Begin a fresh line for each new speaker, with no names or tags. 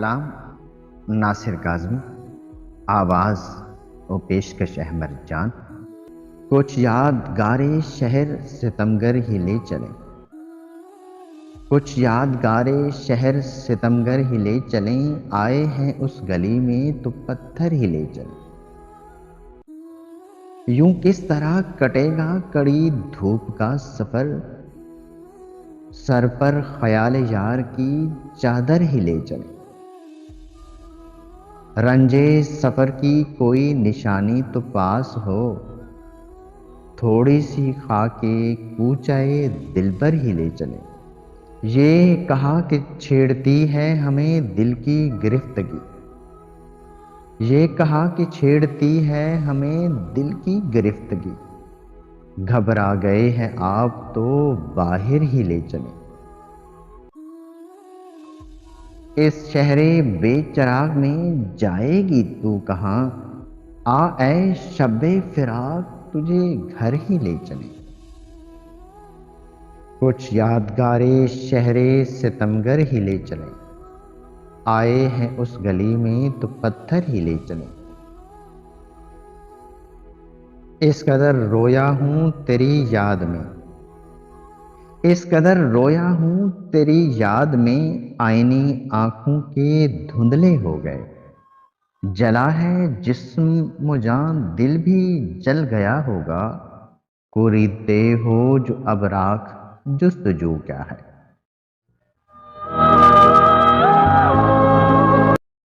کلام ناصر کاظمی، آواز و پیشکش احمد جان۔ کچھ یادگارِ شہر ستمگر ہی لے چلیں، کچھ یادگارِ شہر ستمگر ہی لے چلیں، آئے ہیں اس گلی میں تو پتھر ہی لے چلیں۔ یوں کس طرح کٹے گا کڑی دھوپ کا سفر، سر پر خیال یار کی چادر ہی لے چلیں۔ رنجے سفر کی کوئی نشانی تو پاس ہو، تھوڑی سی خاکِ کوچہ دلبر ہی لے چلیں۔ یہ کہا کہ چھیڑتی ہے ہمیں دل کی گرفتگی، یہ کہا کہ چھیڑتی ہے ہمیں دل کی گرفتگی، گھبرا گئے ہیں آپ تو باہر ہی لے چلیں۔ اس شہر بے چراغ میں جائے گی تو کہاں، آ اے شب فراق تجھے گھر ہی لے چلیں۔ کچھ یادگارِ شہر ستمگر ہی لے چلیں، آئے ہیں اس گلی میں تو پتھر ہی لے چلیں۔ اس قدر رویا ہوں تیری یاد میں، اس قدر رویا ہوں تیری یاد میں، آئینی آنکھوں کے دھندلے ہو گئے، جلا ہے جسم و جان دل بھی جل گیا ہوگا، کوریدتے ہو جو اب راکھ جستجو کیا ہے۔